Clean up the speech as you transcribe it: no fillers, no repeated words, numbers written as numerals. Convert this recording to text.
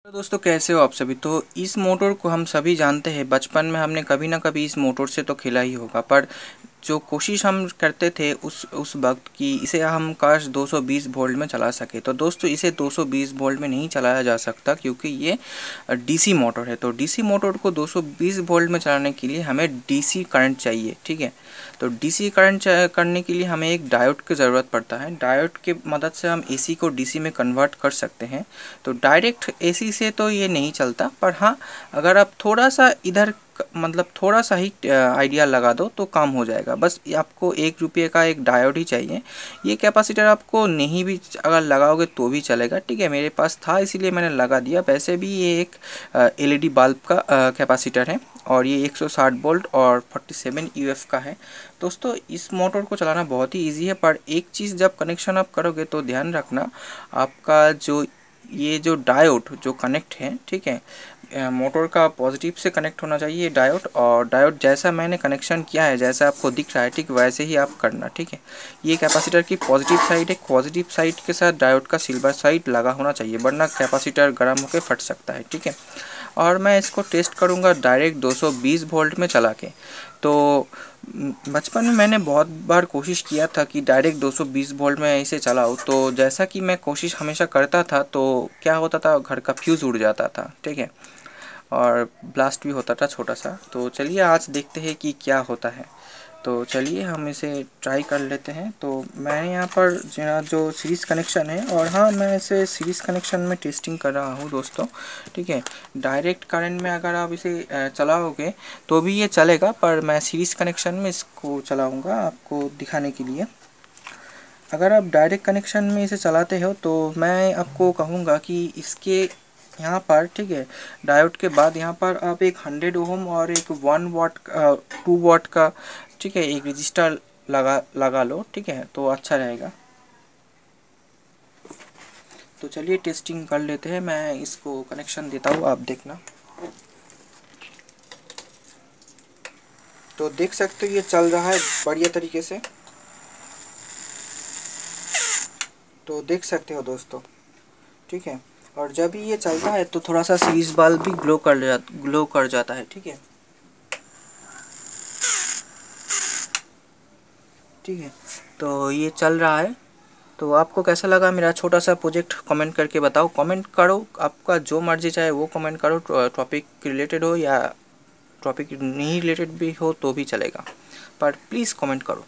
तो दोस्तों कैसे हो आप सभी। तो इस मोटर को हम सभी जानते हैं, बचपन में हमने कभी ना कभी इस मोटर से तो खेला ही होगा। पर जो कोशिश हम करते थे उस वक्त कि इसे हम काश 220 वोल्ट में चला सके। तो दोस्तों इसे 220 वोल्ट में नहीं चलाया जा सकता क्योंकि ये डीसी मोटर है। तो डीसी मोटर को 220 वोल्ट में चलाने के लिए हमें डीसी करंट चाहिए, ठीक है। तो डीसी करंट करने के लिए हमें एक डायोड की ज़रूरत पड़ता है। डायोड के मदद से हम एसी को डीसी में कन्वर्ट कर सकते हैं। तो डायरेक्ट एसी से तो ये नहीं चलता, पर हाँ अगर आप थोड़ा सा इधर मतलब थोड़ा सा ही आइडिया लगा दो तो काम हो जाएगा। बस आपको 1 रुपये का एक डायोड ही चाहिए। ये कैपेसिटर आपको नहीं भी अगर लगाओगे तो भी चलेगा, ठीक है। मेरे पास था इसीलिए मैंने लगा दिया। वैसे भी ये एक एलईडी बल्ब का कैपेसिटर है और ये 160 वोल्ट और 47 यूएफ का है। दोस्तों इस मोटर को चलाना बहुत ही इजी है, पर एक चीज़ जब कनेक्शन आप करोगे तो ध्यान रखना आपका जो डायोड जो कनेक्ट है, ठीक है, मोटर का पॉजिटिव से कनेक्ट होना चाहिए डायोड। और डायोड जैसा मैंने कनेक्शन किया है, जैसा आपको दिख रहा है, ठीक वैसे ही आप करना, ठीक है। ये कैपेसिटर की पॉजिटिव साइड है। पॉजिटिव साइड के साथ डायोड का सिल्वर साइड लगा होना चाहिए, वरना कैपेसिटर गर्म होकर फट सकता है, ठीक है। और मैं इसको टेस्ट करूँगा डायरेक्ट 220 वोल्ट में चला के। तो बचपन में मैंने बहुत बार कोशिश किया था कि डायरेक्ट 220 वोल्ट में इसे चलाऊँ। तो जैसा कि मैं कोशिश हमेशा करता था तो क्या होता था, घर का फ्यूज़ उड़ जाता था, ठीक है, और ब्लास्ट भी होता था छोटा सा। तो चलिए आज देखते हैं कि क्या होता है। तो चलिए हम इसे ट्राई कर लेते हैं। तो मैं यहाँ पर जो सीरीज़ कनेक्शन है, और हाँ मैं इसे सीरीज़ कनेक्शन में टेस्टिंग कर रहा हूँ दोस्तों, ठीक है। डायरेक्ट करंट में अगर आप इसे चलाओगे तो भी ये चलेगा, पर मैं सीरीज़ कनेक्शन में इसको चलाऊँगा आपको दिखाने के लिए। अगर आप डायरेक्ट कनेक्शन में इसे चलाते हो तो मैं आपको कहूँगा कि इसके यहाँ पर, ठीक है, डायोड के बाद यहाँ पर आप एक 100 ओम और एक 1 वाट 2 वाट का, ठीक है, एक रजिस्टर लगा लो, ठीक है, तो अच्छा रहेगा। तो चलिए टेस्टिंग कर लेते हैं। मैं इसको कनेक्शन देता हूँ, आप देखना। तो देख सकते हो ये चल रहा है बढ़िया तरीके से। तो देख सकते हो दोस्तों, ठीक है। और जब ये चलता है तो थोड़ा सा सीरीज बल्ब भी ग्लो कर जाता है, ठीक है, ठीक है। तो ये चल रहा है। तो आपको कैसा लगा मेरा छोटा सा प्रोजेक्ट, कमेंट करके बताओ। कमेंट करो, आपका जो मर्जी चाहे वो कमेंट करो, टॉपिक रिलेटेड हो या टॉपिक नहीं रिलेटेड भी हो तो भी चलेगा, पर प्लीज़ कमेंट करो।